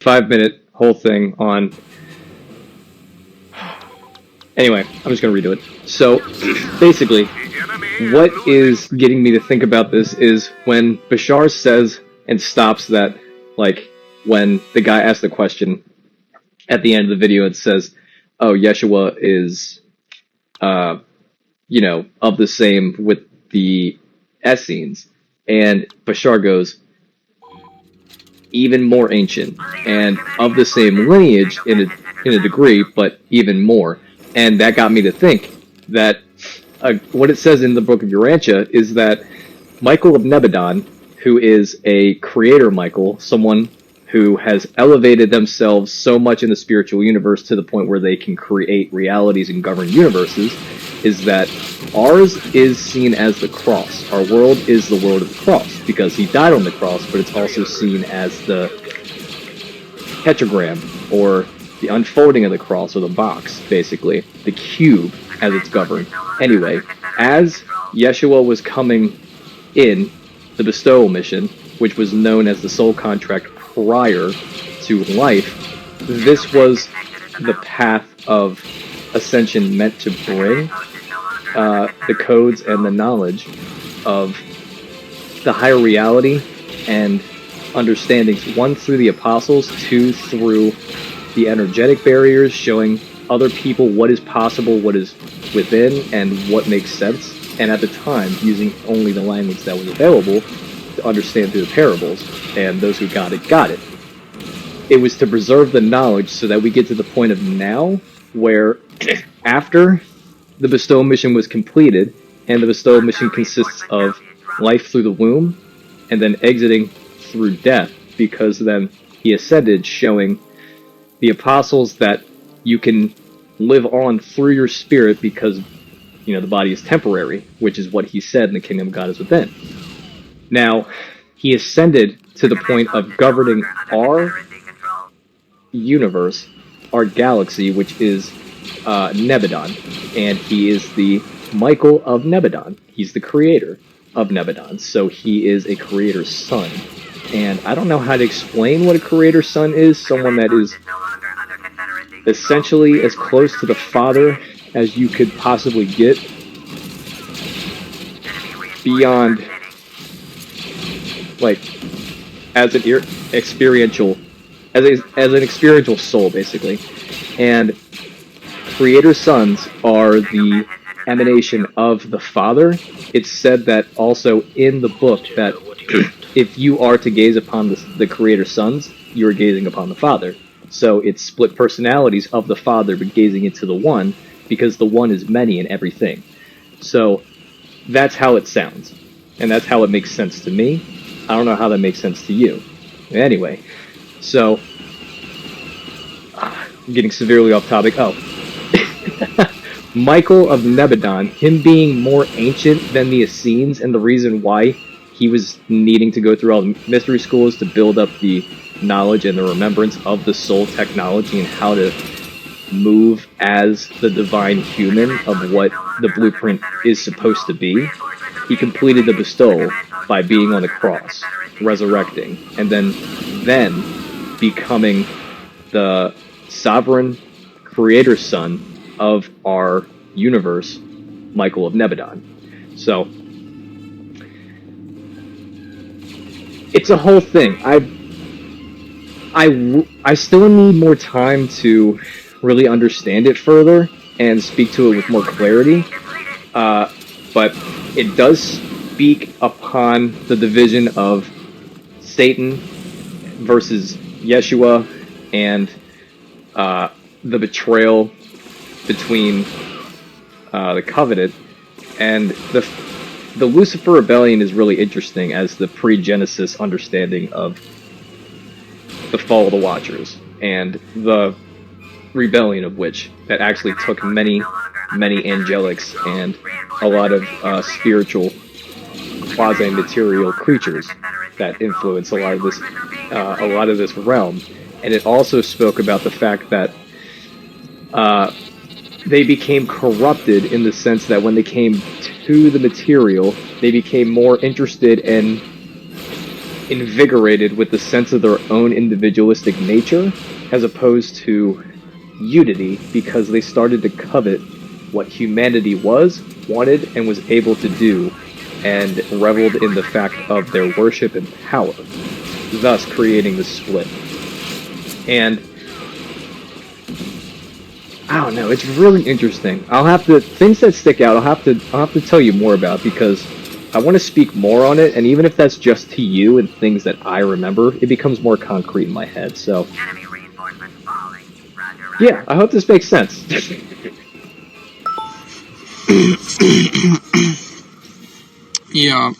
5-minute whole thing on. Anyway, I'm just gonna redo it. So, basically, what is getting me to think about this is when Bashar says and stops that, like, when the guy asks the question at the end of the video, it says, "Oh, Yeshua is, of the same with the Essenes," and Bashar goes, "Even more ancient and of the same lineage in a degree, but even more." And that got me to think that what it says in the book of Urantia is that Michael of Nebadon, who is a creator Michael, someone who has elevated themselves so much in the spiritual universe to the point where they can create realities and govern universes, is that ours is seen as the cross. Our world is the world of the cross because he died on the cross, but it's also seen as the tetragram, or the unfolding of the cross, or the box, basically, the cube as it's governed. Anyway, as Yeshua was coming in the bestowal mission, which was known as the soul contract prior to life, this was the path of ascension meant to bring the codes and the knowledge of the higher reality and understandings, one through the apostles, two through the energetic barriers, showing other people what is possible, what is within, and what makes sense, and at the time using only the language that was available to understand through the parables, and those who got it got it. It was to preserve the knowledge so that we get to the point of now where after the bestowal mission was completed, and the bestowal mission consists of life through the womb and then exiting through death, because then he ascended, showing the apostles that you can live on through your spirit because, the body is temporary, which is what he said in the kingdom of God is within. Now, he ascended to the point of governing our universe, our galaxy, which is Nebadon, and he is the Michael of Nebadon. He's the creator of Nebadon, so he is a creator's son. And I don't know how to explain what a creator's son is. Someone that is essentially as close to the father as you could possibly get, beyond, like, as an experiential soul, basically. And creator sons are the emanation of the Father. It's said that also in the book that if you are to gaze upon the creator sons, you are gazing upon the Father. So it's split personalities of the Father, but gazing into the One, because the One is many in everything. So that's how it sounds, and that's how it makes sense to me. I don't know how that makes sense to you. Anyway, so I'm getting severely off topic. Oh. Michael of Nebadon, him being more ancient than the Essenes, and the reason why he was needing to go through all the mystery schools to build up the knowledge and the remembrance of the soul technology and how to move as the divine human of what the blueprint is supposed to be. He completed the bestowal by being on the cross, resurrecting, and then becoming the sovereign creator son of our universe, Michael of Nebadon. So it's a whole thing. I still need more time to really understand it further and speak to it with more clarity. But it does speak upon the division of Satan versus Yeshua, and the betrayal between the covenant, and the Lucifer rebellion is really interesting as the pre-Genesis understanding of the fall of the Watchers, and the rebellion of which that actually took many angelics and a lot of spiritual quasi-material creatures that influence a lot of this realm. And it also spoke about the fact that they became corrupted in the sense that when they came to the material, they became more interested in invigorated with the sense of their own individualistic nature, as opposed to unity, because they started to covet what humanity was, wanted, and was able to do, and reveled in the fact of their worship and power, thus creating the split. And I don't know, it's really interesting. Things that stick out, I'll have to tell you more about, because I want to speak more on it, and even if that's just to you and things that I remember, it becomes more concrete in my head. So Enemy reinforcements falling. Roger. Yeah, I hope this makes sense. Yeah,